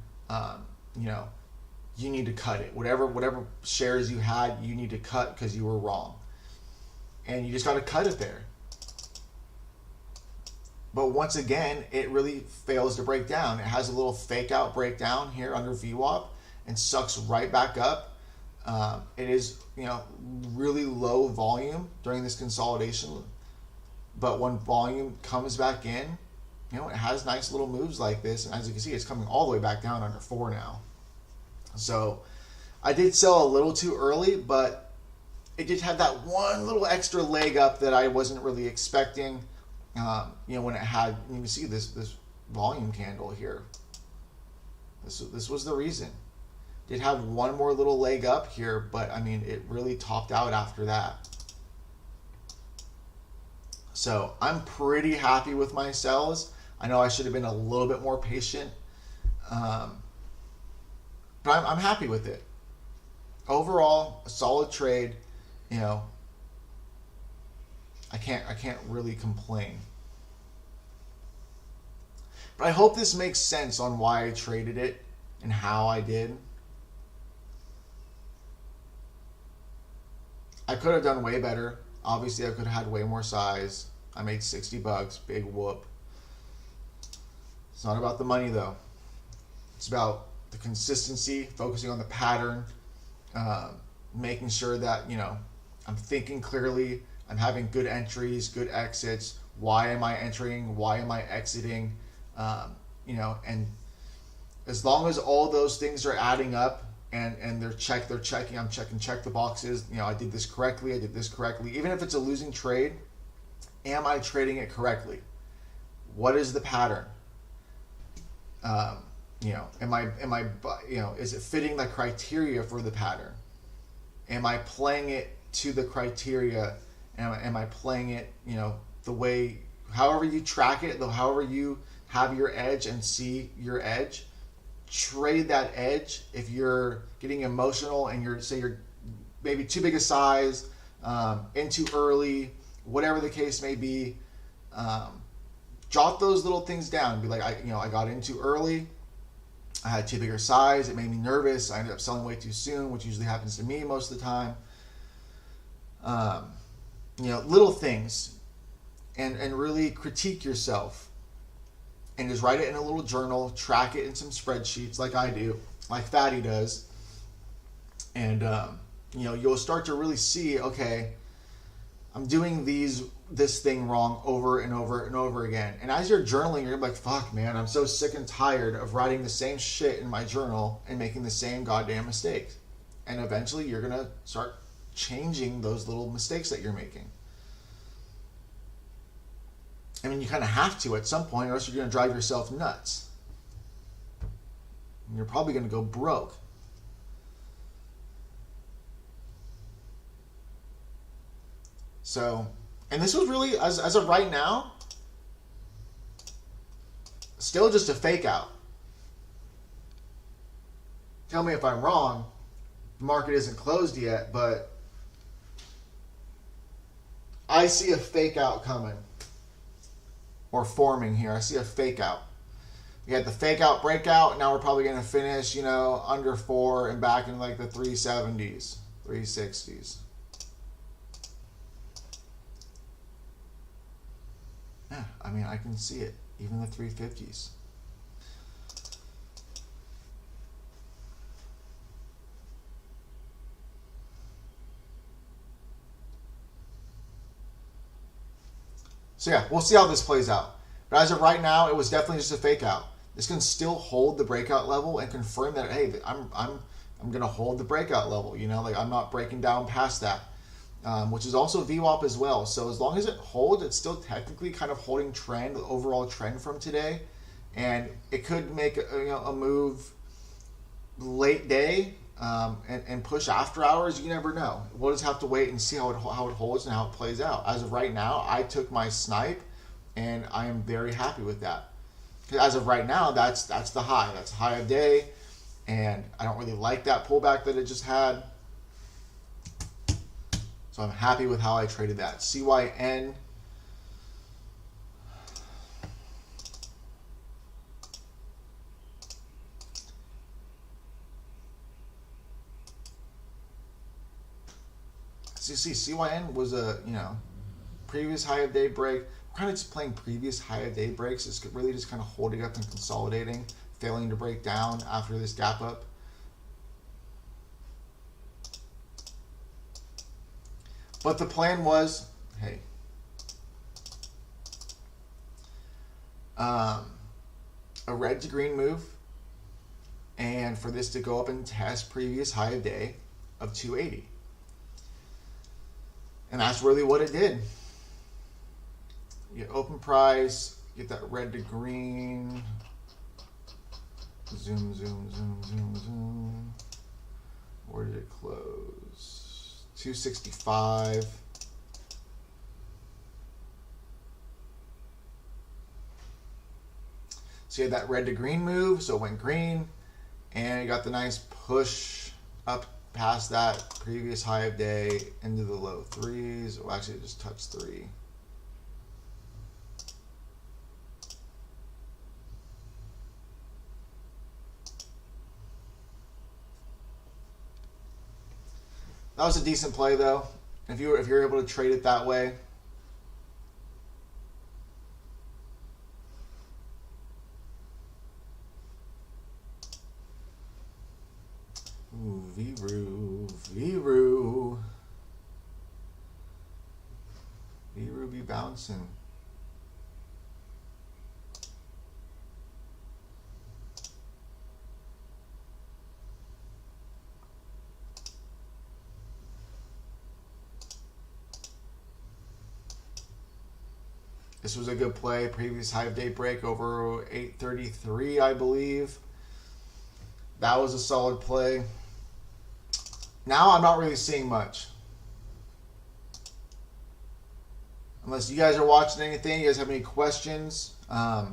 You need to cut it. Whatever shares you had, you need to cut because you were wrong. And you just got to cut it there. But once again, it really fails to break down. It has a little fake out breakdown here under VWAP and sucks right back up. It is, really low volume during this consolidation. But when volume comes back in, it has nice little moves like this. And as you can see, it's coming all the way back down under 4 now. So I did sell a little too early, but it did have that one little extra leg up that I wasn't really expecting. When it had, you can see this volume candle here. This was the reason. Did have one more little leg up here, but it really topped out after that. So I'm pretty happy with my sells. I know I should have been a little bit more patient, but I'm happy with it. Overall, a solid trade. I can't really complain. But I hope this makes sense on why I traded it and how I did. I could have done way better. Obviously, I could have had way more size. I made $60, big whoop. It's not about the money though. It's about the consistency, focusing on the pattern, making sure that, I'm thinking clearly, I'm having good entries, good exits. Why am I entering? Why am I exiting? And as long as all those things are adding up and they're checking, I'm check the boxes. I did this correctly. Even if it's a losing trade, am I trading it correctly? What is the pattern? Am I is it fitting the criteria for the pattern? Am I playing it to the criteria? Am I playing it, the way, however you track it, however you have your edge and see your edge, trade that edge. If you're getting emotional and you're maybe too big a size, in too early, whatever the case may be, jot those little things down. Be like, I got in too early. I had too big a size. It made me nervous. I ended up selling way too soon, which usually happens to me most of the time. Little things, and really critique yourself, and just write it in a little journal, track it in some spreadsheets like I do, like Fatty does, and you'll start to really see, okay, I'm doing these this thing wrong over and over and over again. And as you're journaling, you're like, fuck, man, I'm so sick and tired of writing the same shit in my journal and making the same goddamn mistakes. And eventually you're going to start changing those little mistakes that you're making. I mean, you kind of have to at some point, or else you're going to drive yourself nuts. And you're probably going to go broke. So, and this was really, as of right now, still just a fake out. Tell me if I'm wrong. The market isn't closed yet, but I see a fake out coming. Or forming here. I see a fake out. We had the fake out breakout. Now we're probably going to finish, you know, under 4 and back in like the 370s, 360s. Yeah, I mean, I can see it. Even the 350s. So yeah, we'll see how this plays out. But as of right now, it was definitely just a fake out. This can still hold the breakout level and confirm that, hey, I'm gonna hold the breakout level. You know, like I'm not breaking down past that, which is also VWAP as well. So as long as it holds, it's still technically kind of holding trend, the overall trend from today, and it could make a move late day and push after hours. You never know. We'll just have to wait and see how it holds and how it plays out. As of right now, I took my snipe, and I am very happy with that. Because as of right now, that's the high. That's the high of day, and I don't really like that pullback that it just had. So I'm happy with how I traded that. CYN. So you see, CYN was a, previous high of day break. We're kind of just playing previous high of day breaks. It's really just kind of holding up and consolidating, failing to break down after this gap up. But the plan was, hey, a red to green move, and for this to go up and test previous high of day of 280. And that's really what it did. You get open price, get that red to green. Zoom, zoom, zoom, zoom, zoom. Where did it close? 265. So you had that red to green move, so it went green, and you got the nice push up past that previous high of day into the low threes. Well, actually, it just touched 3. That was a decent play, though. If you're able to trade it that way. Ooh, V-Roo be bouncing. This was a good play. Previous high of day break over 833, I believe. That was a solid play. Now I'm not really seeing much. Unless you guys are watching anything, you guys have any questions. I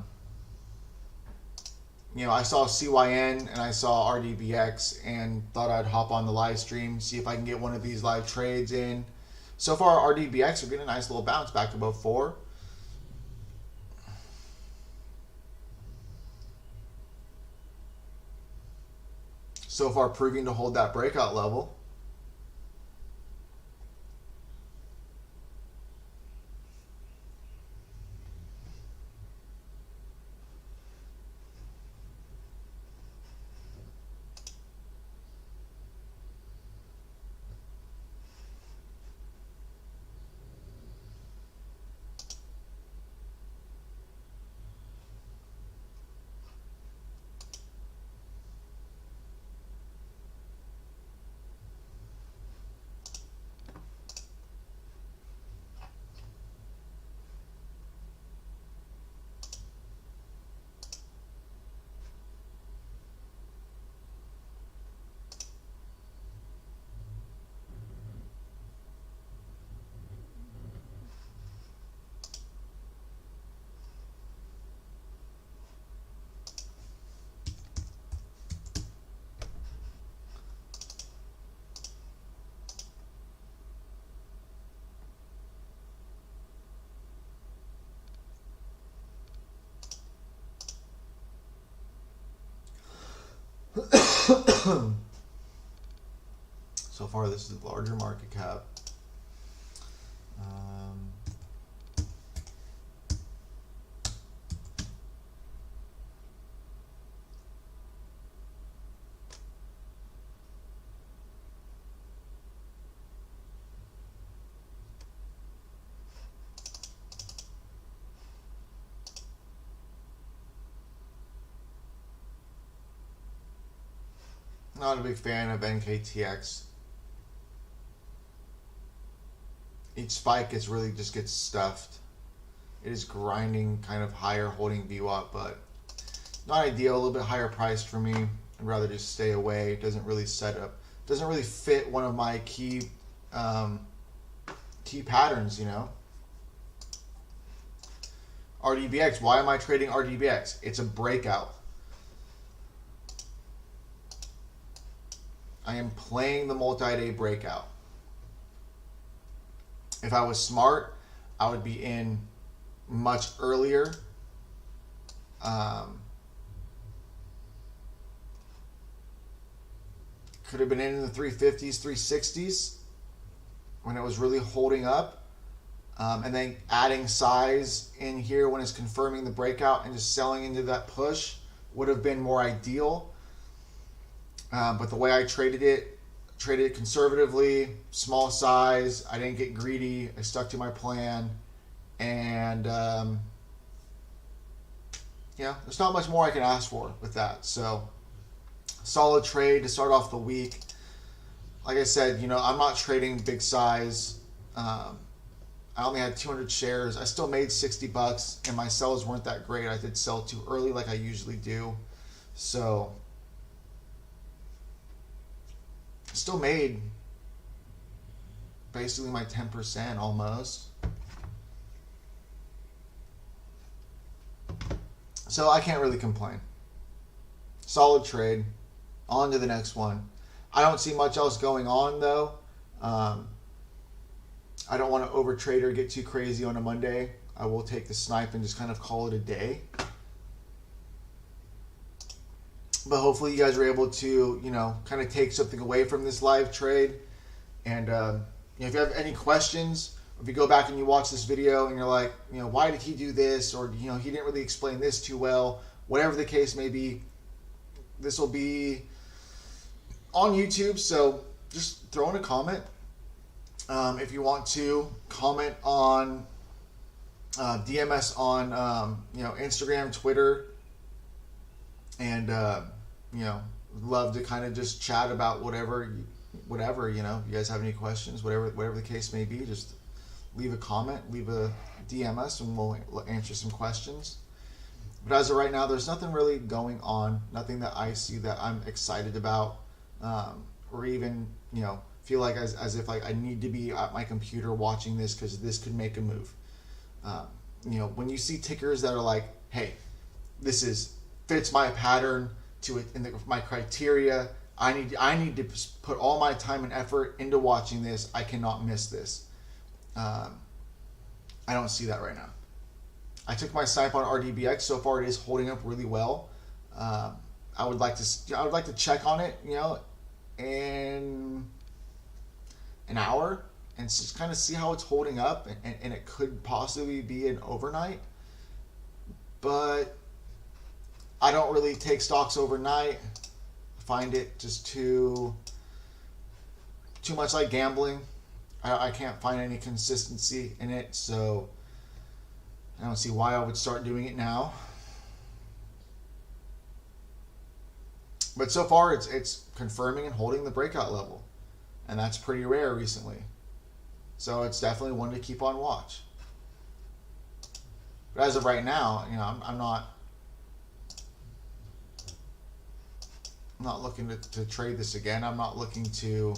saw CYN and I saw RDBX and thought I'd hop on the live stream, see if I can get one of these live trades in. So far, RDBX are getting a nice little bounce back above 4. So far, proving to hold that breakout level. So far, this is the larger market cap. Not a big fan of NKTX. Each spike just gets stuffed. It is grinding kind of higher, holding VWAP, but not ideal. A little bit higher priced for me. I'd rather just stay away. It doesn't really doesn't really fit one of my key patterns, you know. RDBX. Why am I trading RDBX? It's a breakout. I am playing the multi-day breakout. If I was smart, I would be in much earlier. Could have been in the 350s, 360s when it was really holding up. And then adding size in here when it's confirming the breakout and just selling into that push would have been more ideal. But the way I traded it conservatively, small size. I didn't get greedy. I stuck to my plan. And, yeah, there's not much more I can ask for with that. So, solid trade to start off the week. Like I said, you know, I'm not trading big size. I only had 200 shares. I still made $60, and my sells weren't that great. I did sell too early like I usually do. So, still made basically my 10% almost. So I can't really complain. Solid trade. On to the next one. I don't see much else going on though. I don't want to overtrade or get too crazy on a Monday. I will take the snipe and just kind of call it a day. But hopefully you guys are able to, you know, kind of take something away from this live trade. And you know, if you have any questions, if you go back and you watch this video and you're like, you know, why did he do this? Or, you know, he didn't really explain this too well. Whatever the case may be, this will be on YouTube. So just throw in a comment. If you want to comment on DMS on, you know, Instagram, Twitter, and you know, love to kind of just chat about whatever, you know, if you guys have any questions, whatever the case may be, just leave a comment, leave a DM us, and we'll answer some questions. But as of right now, there's nothing really going on, nothing that I see that I'm excited about, or even, you know, feel like as if like I need to be at my computer watching this because this could make a move. You know, when you see tickers that are like, hey, this fits my pattern to it in my criteria. I need to put all my time and effort into watching this. I cannot miss this. I don't see that right now. I took my snipe on RDBX. So far, it is holding up really well. I would like to check on it, you know, in an hour and just kind of see how it's holding up. And it could possibly be an overnight, but I don't really take stocks overnight. I find it just too much like gambling. I can't find any consistency in it, so I don't see why I would start doing it now. But so far, it's confirming and holding the breakout level, and that's pretty rare recently. So it's definitely one to keep on watch. But as of right now, you know, I'm not looking to trade this again. I'm not looking to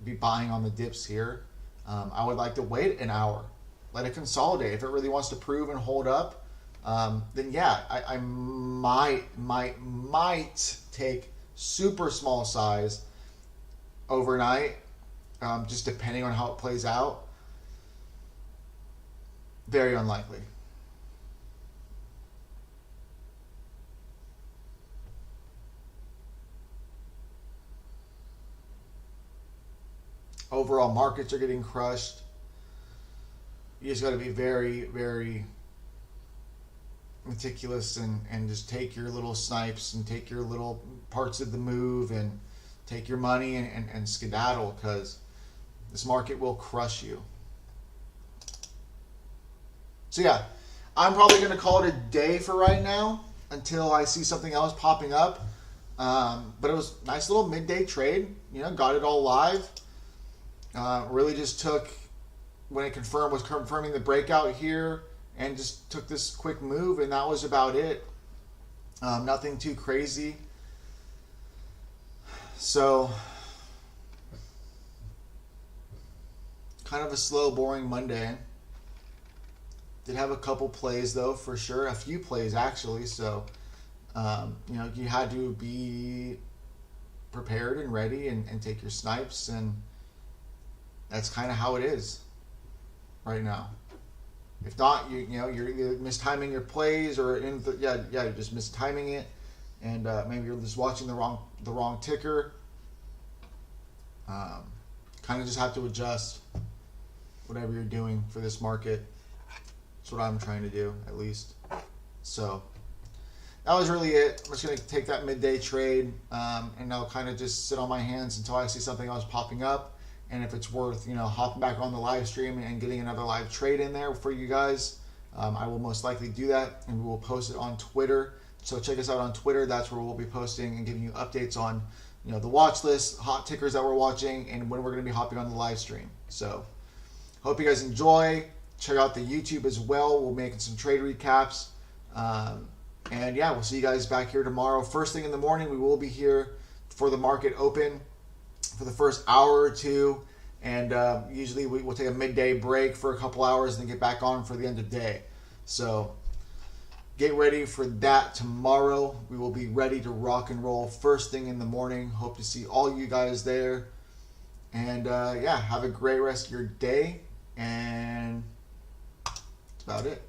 be buying on the dips here. I would like to wait an hour, let it consolidate. If it really wants to prove and hold up, then yeah, I might take super small size overnight, just depending on how it plays out. Very unlikely. overall markets are getting crushed. You just got to be very, very meticulous and just take your little snipes and take your little parts of the move and take your money and skedaddle, because this market will crush you. So yeah, I'm probably going to call it a day for right now until I see something else popping up. But it was a nice little midday trade. Got it all live. Really just took, when it was confirming the breakout here, and just took this quick move, and that was about it. Nothing too crazy. So, kind of a slow, boring Monday. Did have a couple plays though, for sure. A few plays actually. So, you had to be prepared and ready and take your snipes, and that's kind of how it is right now. If not, you're either mistiming your plays, or you're just mistiming it, and maybe you're just watching the wrong ticker. Kind of just have to adjust whatever you're doing for this market. That's what I'm trying to do, at least. So that was really it. I'm just going to take that midday trade, and I'll kind of just sit on my hands until I see something else popping up. And if it's worth, hopping back on the live stream and getting another live trade in there for you guys, I will most likely do that, and we will post it on Twitter. So check us out on Twitter. That's where we'll be posting and giving you updates on, the watch list, hot tickers that we're watching, and when we're going to be hopping on the live stream. So hope you guys enjoy. Check out the YouTube as well. We're making some trade recaps. And yeah, we'll see you guys back here tomorrow. First thing in the morning, we will be here for the market open for the first hour or two, and usually we will take a midday break for a couple hours and then get back on for the end of the day. So get ready for that tomorrow. We will be ready to rock and roll first thing in the morning. Hope to see all you guys there, and have a great rest of your day, and that's about it.